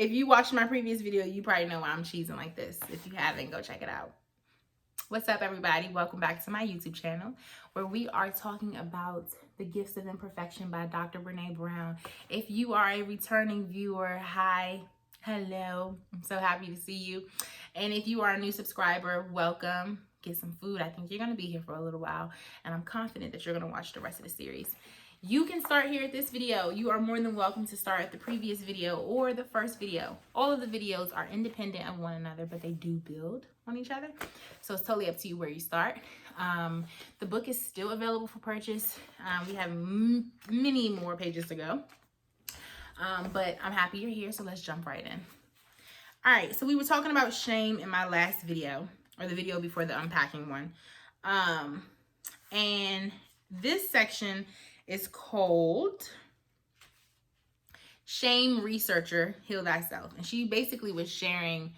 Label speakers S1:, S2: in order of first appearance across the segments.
S1: If you watched my previous video, you probably know why I'm cheesing like this. If you haven't, go check it out. What's up, everybody? Welcome back to my YouTube channel, where we are talking about The Gifts of Imperfection by Dr. Brené Brown. If you are a returning viewer, hi, hello. I'm so happy to see you. And if you are a new subscriber, welcome. Get some food. I think you're going to be here for a little while, and I'm confident that you're going to watch the rest of the series. You can start here at this video. You are more than welcome to start at the previous video or the first video. All of the videos are independent of one another, but they do build on each other. So it's totally up to you where you start. The book is still available for purchase. We have many more pages to go. But I'm happy you're here, so let's jump right in. All right, so we were talking about shame in my last video, or the video before the unpacking one. And this section is called Shame Researcher, Heal Thyself. And she basically was sharing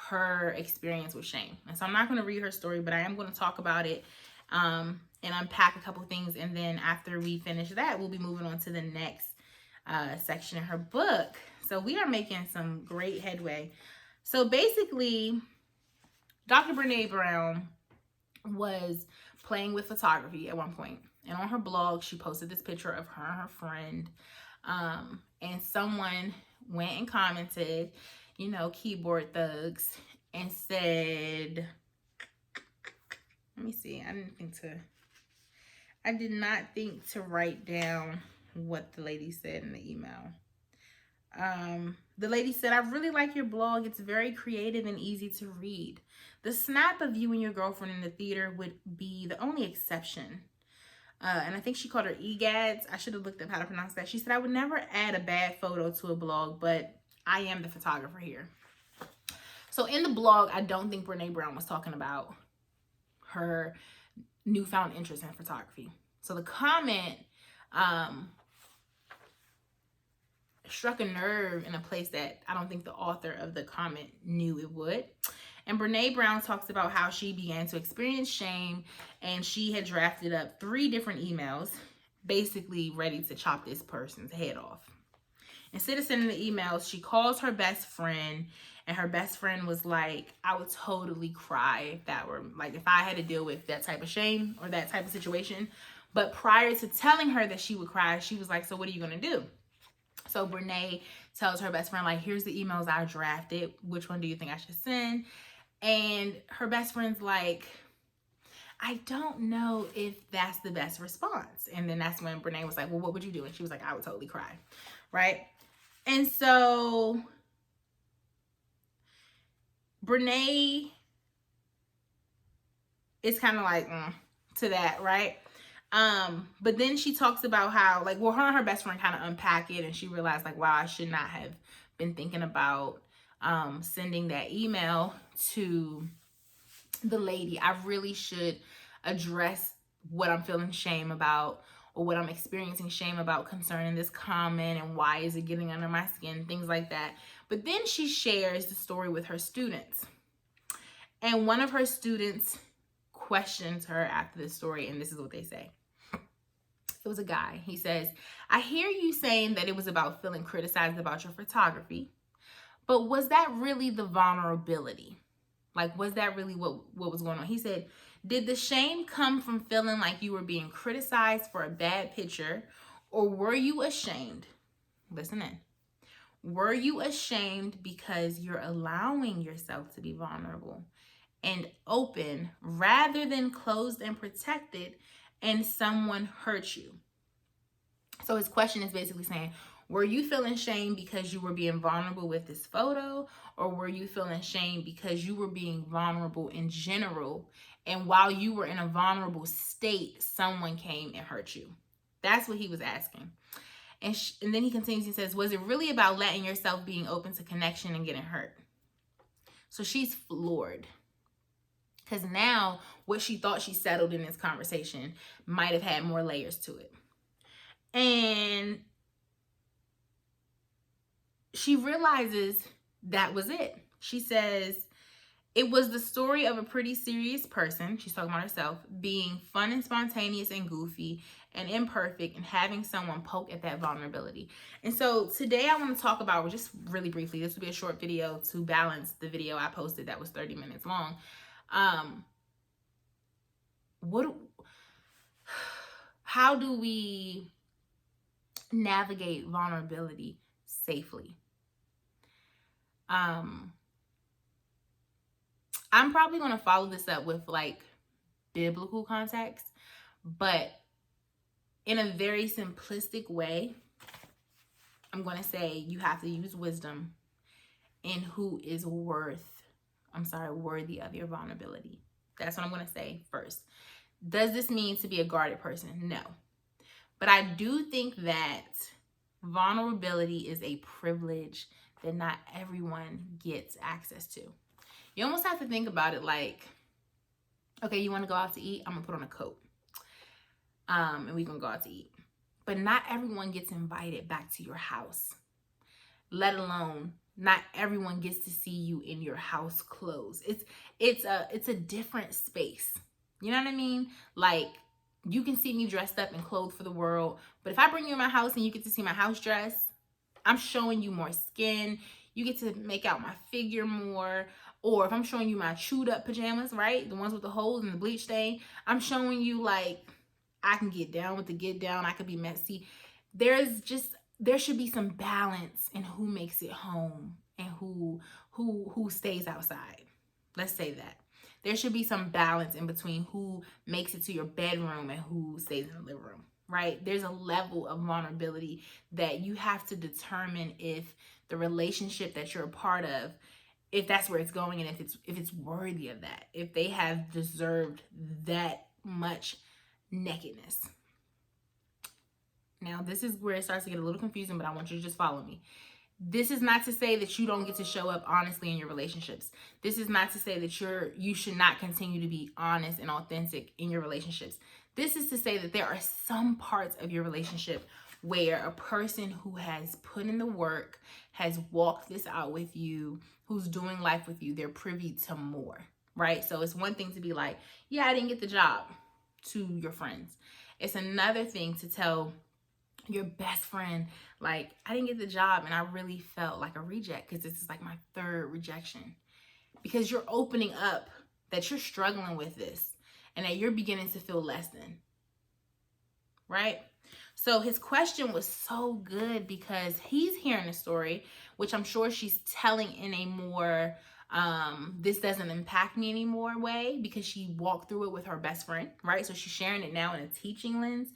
S1: her experience with shame. And so I'm not going to read her story, but I am going to talk about it and unpack a couple things. And then after we finish that, we'll be moving on to the next section in her book. So we are making some great headway. So basically, Dr. Brené Brown was playing with photography at one point. And on her blog, she posted this picture of her and her friend. And someone went and commented, you know, keyboard thugs, and said, let me see, I did not think to write down what the lady said in the email. The lady said, I really like your blog. It's very creative and easy to read. The snap of you and your girlfriend in the theater would be the only exception. And I think she called her egads. I should have looked up how to pronounce that. She said, I would never add a bad photo to a blog, but I am the photographer here. So in the blog, I don't think Brené Brown was talking about her newfound interest in photography. So the comment struck a nerve in a place that I don't think the author of the comment knew it would. And Brené Brown talks about how she began to experience shame, and she had drafted up 3 different emails, basically ready to chop this person's head off. Instead of sending the emails, she calls her best friend, and her best friend was like, I would totally cry if I had to deal with that type of shame or that type of situation. But prior to telling her that she would cry, she was like, so what are you going to do? So Brené tells her best friend, like, here's the emails I drafted. Which one do you think I should send? And her best friend's like, I don't know if that's the best response. And then that's when Brené was like, well, what would you do? And she was like, I would totally cry. Right? And so Brené is kind of like, to that, right? But then she talks about how, like, well, her and her best friend kind of unpack it, and she realized, like, wow, I should not have been thinking about sending that email to the lady. I really should address what I'm feeling shame about, or what I'm experiencing shame about concerning this comment, and why is it getting under my skin, things like that. But then she shares the story with her students, and one of her students questions her after this story, and this is what they say. It was a guy. He says, I hear you saying that it was about feeling criticized about your photography, but was that really the vulnerability? Like, was that really what was going on? He said, did the shame come from feeling like you were being criticized for a bad picture, or were you ashamed? Listen in. Were you ashamed because you're allowing yourself to be vulnerable and open rather than closed and protected, and someone hurt you? So his question is basically saying, were you feeling shame because you were being vulnerable with this photo, or were you feeling shame because you were being vulnerable in general, and while you were in a vulnerable state, someone came and hurt you? That's what he was asking. And then he continues, he says, was it really about letting yourself being open to connection and getting hurt? So she's floored, because now what she thought she settled in this conversation might have had more layers to it. And she realizes that was it. She says, It was the story of a pretty serious person, she's talking about herself, being fun and spontaneous and goofy and imperfect and having someone poke at that vulnerability. And so today I want to talk about, just really briefly, this will be a short video to balance the video I posted that was 30 minutes long. How do we navigate vulnerability safely? I'm probably going to follow this up with like biblical context, but in a very simplistic way, I'm going to say you have to use wisdom in who is worthy of your vulnerability. That's what I'm going to say first. Does this mean to be a guarded person? No. But I do think that vulnerability is a privilege that not everyone gets access to. You almost have to think about it like, okay, you want to go out to eat? I'm going to put on a coat. And we're going to go out to eat. But not everyone gets invited back to your house. Let alone, not everyone gets to see you in your house clothes. It's a different space. You know what I mean? Like, you can see me dressed up and clothed for the world. But if I bring you in my house and you get to see my house dress, I'm showing you more skin. You get to make out my figure more. Or if I'm showing you my chewed up pajamas, right? The ones with the holes and the bleach stain. I'm showing you like, I can get down with the get down. I could be messy. There should be some balance in who makes it home and who stays outside. Let's say that. There should be some balance in between who makes it to your bedroom and who stays in the living room, right? There's a level of vulnerability that you have to determine if the relationship that you're a part of, if that's where it's going, and if it's worthy of that, if they have deserved that much nakedness. Now, this is where it starts to get a little confusing, but I want you to just follow me. This is not to say that you don't get to show up honestly in your relationships. This is not to say that you should not continue to be honest and authentic in your relationships. This is to say that there are some parts of your relationship where a person who has put in the work, has walked this out with you, who's doing life with you, they're privy to more, right? So it's one thing to be like, yeah, I didn't get the job, to your friends. It's another thing to tell your best friend, like, I didn't get the job and I really felt like a reject because this is like my third rejection. Because you're opening up that you're struggling with this and that you're beginning to feel less than, right? So his question was so good because he's hearing a story, which I'm sure she's telling in a more, this doesn't impact me anymore way, because she walked through it with her best friend, right? So she's sharing it now in a teaching lens.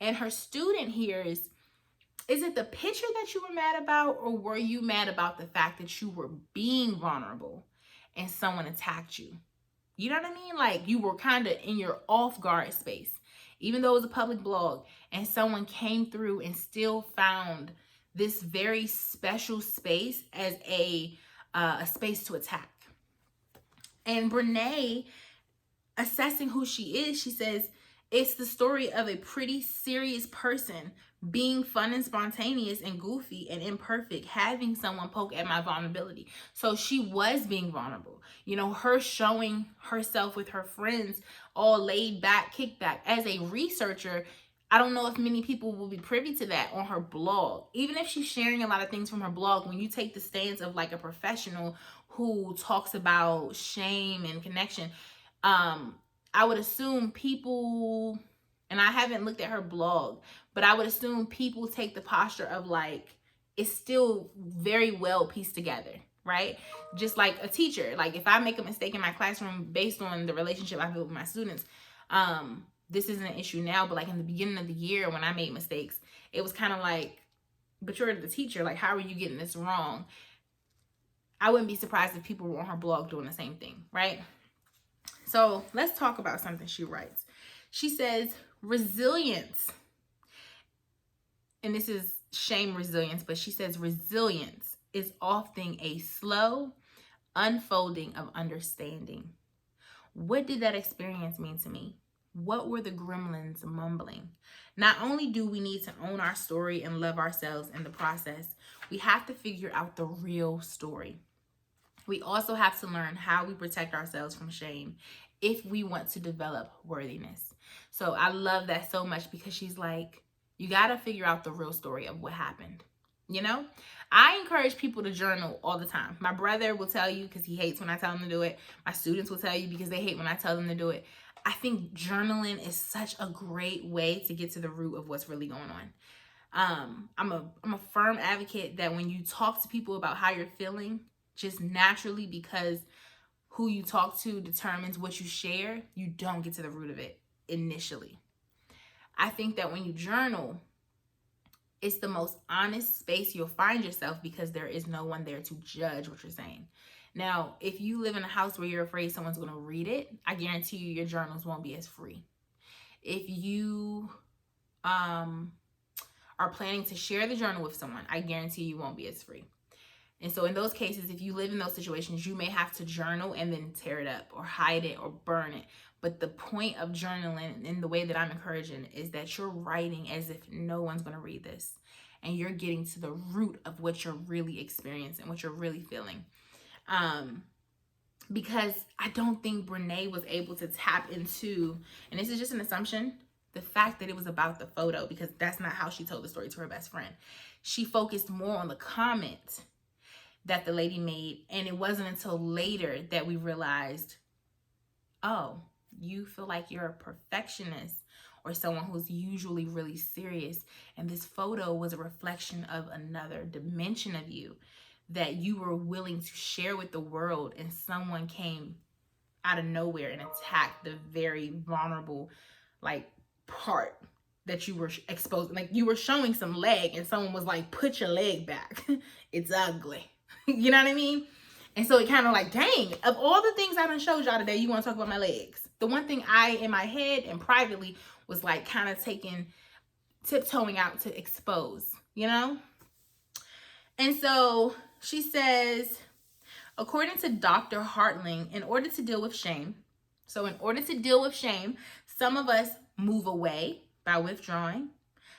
S1: And her student here is it the picture that you were mad about, or were you mad about the fact that you were being vulnerable and someone attacked you? You know what I mean? Like, you were kind of in your off guard space, even though it was a public blog, and someone came through and still found this very special space as a space to attack. And Brene, assessing who she is, she says, it's the story of a pretty serious person being fun and spontaneous and goofy and imperfect, having someone poke at my vulnerability. So she was being vulnerable. You know, her showing herself with her friends, all laid back, kicked back. As a researcher, I don't know if many people will be privy to that on her blog. Even if she's sharing a lot of things from her blog, when you take the stance of like a professional who talks about shame and connection, I would assume people, and I haven't looked at her blog, but I would assume people take the posture of like, it's still very well pieced together, right? Just like a teacher. Like, if I make a mistake in my classroom based on the relationship I built with my students, this isn't an issue now, but like in the beginning of the year when I made mistakes, it was kind of like, but you're the teacher, like, how are you getting this wrong? I wouldn't be surprised if people were on her blog doing the same thing, right? So let's talk about something she writes. She says, resilience, and this is shame resilience, but she says resilience is often a slow unfolding of understanding. What did that experience mean to me? What were the gremlins mumbling? Not only do we need to own our story and love ourselves in the process, we have to figure out the real story. We also have to learn how we protect ourselves from shame if we want to develop worthiness. So I love that so much because she's like, you got to figure out the real story of what happened. You know, I encourage people to journal all the time. My brother will tell you because he hates when I tell him to do it. My students will tell you because they hate when I tell them to do it. I think journaling is such a great way to get to the root of what's really going on. I'm a firm advocate that when you talk to people about how you're feeling, just naturally, because who you talk to determines what you share, you don't get to the root of it initially. I think that when you journal, it's the most honest space you'll find yourself because there is no one there to judge what you're saying. Now, if you live in a house where you're afraid someone's going to read it, I guarantee you your journals won't be as free. If you are planning to share the journal with someone, I guarantee you won't be as free. And so in those cases, if you live in those situations, you may have to journal and then tear it up or hide it or burn it. But the point of journaling, in the way that I'm encouraging, is that you're writing as if no one's going to read this. And you're getting to the root of what you're really experiencing, what you're really feeling. Because I don't think Brene was able to tap into, and this is just an assumption, the fact that it was about the photo, because that's not how she told the story to her best friend. She focused more on the comment that the lady made, and it wasn't until later that we realized, oh, you feel like you're a perfectionist or someone who's usually really serious, and this photo was a reflection of another dimension of you that you were willing to share with the world, and someone came out of nowhere and attacked the very vulnerable part that you were exposed. Like, you were showing some leg and someone was like, put your leg back. It's ugly. You know what I mean? And so it kind of like, dang, of all the things I done showed y'all today, you want to talk about my legs. The one thing I, in my head and privately, was like kind of tiptoeing out to expose, you know? And so she says, according to Dr. Hartling, in order to deal with shame, some of us move away by withdrawing,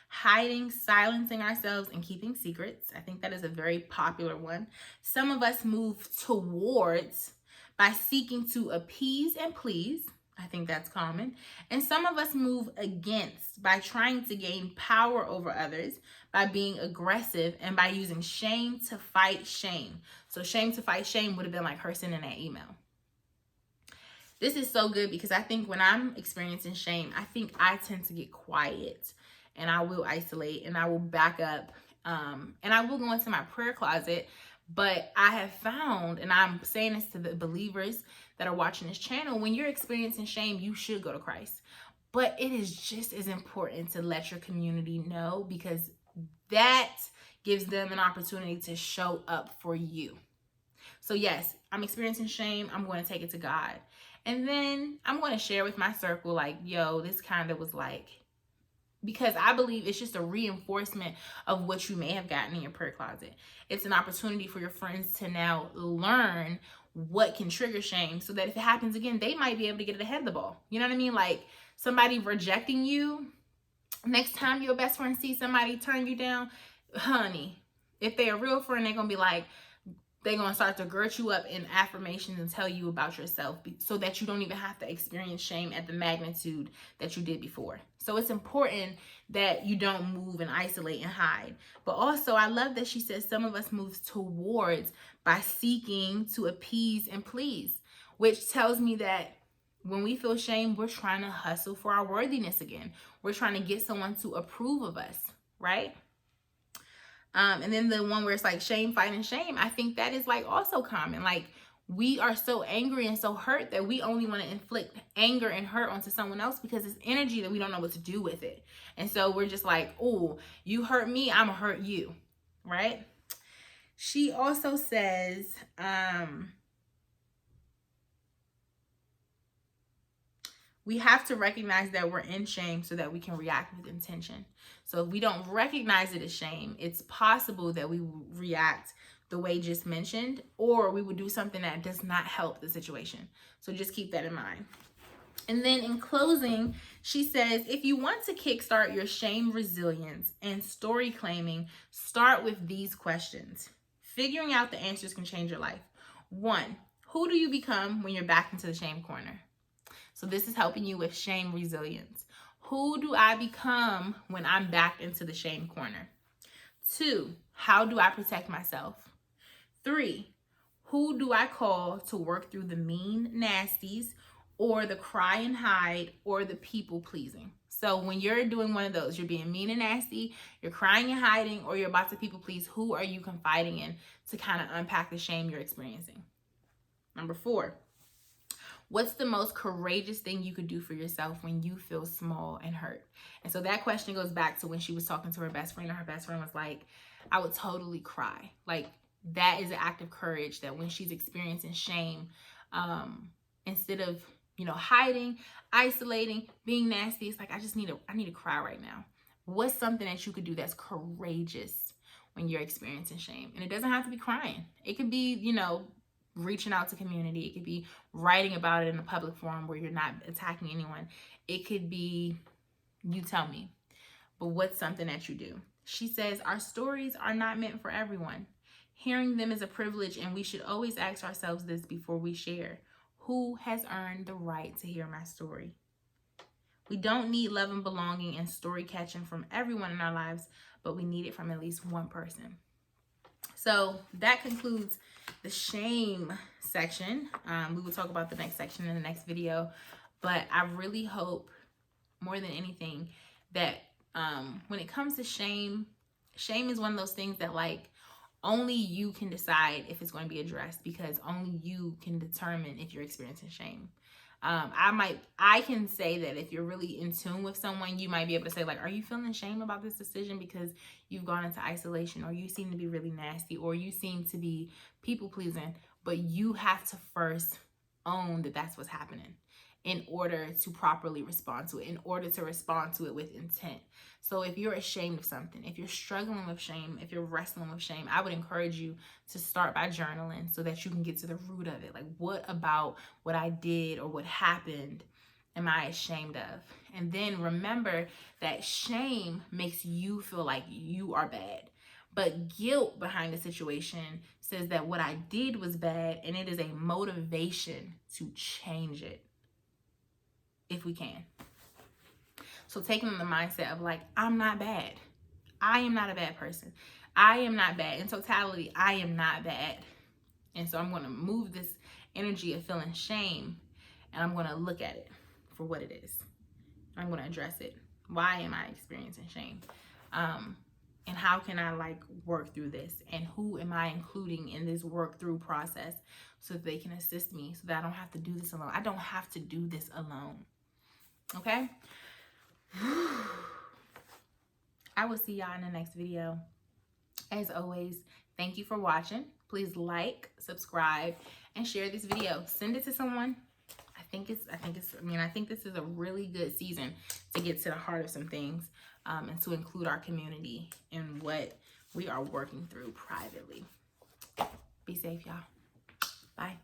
S1: hiding, silencing ourselves, and keeping secrets. I think that is a very popular one. Some of us move towards by seeking to appease and please. I think that's common. And some of us move against by trying to gain power over others, by being aggressive, and by using shame to fight shame. So shame to fight shame would have been like her sending that email. This is so good because I think when I'm experiencing shame, I think I tend to get quiet and I will isolate and I will back up and I will go into my prayer closet. But I have found, and I'm saying this to the believers that are watching this channel, when you're experiencing shame, you should go to Christ. But it is just as important to let your community know, because that gives them an opportunity to show up for you. So yes, I'm experiencing shame. I'm going to take it to God. And then I'm going to share with my circle, like, yo, this kind of was like, because I believe it's just a reinforcement of what you may have gotten in your prayer closet. It's an opportunity for your friends to now learn what can trigger shame, so that if it happens again, they might be able to get it ahead of the ball. You know what I mean? Like, somebody rejecting you, next time your best friend sees somebody turn you down, honey, if they're a real friend, they're going to be like, they're going to start to girt you up in affirmations and tell you about yourself, so that you don't even have to experience shame at the magnitude that you did before. So it's important that you don't move and isolate and hide. But also, I love that she says some of us move towards by seeking to appease and please, which tells me that when we feel shame, we're trying to hustle for our worthiness again. We're trying to get someone to approve of us, right? And then the one where it's like shame fighting shame, I think that is like also common. Like, we are so angry and so hurt that we only want to inflict anger and hurt onto someone else because it's energy that we don't know what to do with it. And so we're just like, oh, you hurt me, I'm gonna hurt you, right? She also says, we have to recognize that we're in shame so that we can react with intention. So if we don't recognize it as shame, it's possible that we will react the way just mentioned, or we would do something that does not help the situation. So just keep that in mind. And then in closing, she says, if you want to kickstart your shame resilience and story claiming, start with these questions. Figuring out the answers can change your life. 1, who do you become when you're back into the shame corner? So this is helping you with shame resilience. Who do I become when I'm back into the shame corner? 2, how do I protect myself? 3, who do I call to work through the mean nasties or the cry and hide or the people pleasing? So when you're doing one of those, you're being mean and nasty, you're crying and hiding, or you're about to people please, who are you confiding in to kind of unpack the shame you're experiencing? Number 4, what's the most courageous thing you could do for yourself when you feel small and hurt? And so that question goes back to when she was talking to her best friend, and her best friend was like, I would totally cry. Like, that is an act of courage, that when she's experiencing shame, instead of, hiding, isolating, being nasty, it's like, I need to cry right now. What's something that you could do that's courageous when you're experiencing shame? And it doesn't have to be crying. It could be, reaching out to community. It could be writing about it in a public forum where you're not attacking anyone. It could be, you tell me. But what's something that you do? She says, our stories are not meant for everyone. Hearing them is a privilege, and we should always ask ourselves this before we share. Who has earned the right to hear my story? We don't need love and belonging and story catching from everyone in our lives, but we need it from at least one person. So that concludes the shame section. We will talk about the next section in the next video, but I really hope more than anything that when it comes to shame is one of those things that like only you can decide if it's going to be addressed, because only you can determine if you're experiencing shame. I can say that if you're really in tune with someone, you might be able to say like, are you feeling shame about this decision because you've gone into isolation, or you seem to be really nasty, or you seem to be people pleasing? But you have to first own that that's what's happening in order to properly respond to it, in order to respond to it with intent. So if you're ashamed of something, if you're struggling with shame, if you're wrestling with shame, I would encourage you to start by journaling so that you can get to the root of it. Like, what about what I did or what happened am I ashamed of? And then remember that shame makes you feel like you are bad. But guilt behind the situation says that what I did was bad, and it is a motivation to change it if we can. So taking the mindset of like, I'm not bad. I am not a bad person. I am not bad. In totality, I am not bad. And so I'm going to move this energy of feeling shame, and I'm going to look at it for what it is. I'm going to address it. Why am I experiencing shame? And how can I like work through this? And who am I including in this work through process so that they can assist me, so that I don't have to do this alone? I don't have to do this alone. Okay? I will see y'all in the next video. As always, thank you for watching. Please like, subscribe, and share this video. Send it to someone. I think this is a really good season to get to the heart of some things, and to include our community in what we are working through privately. Be safe, y'all. Bye.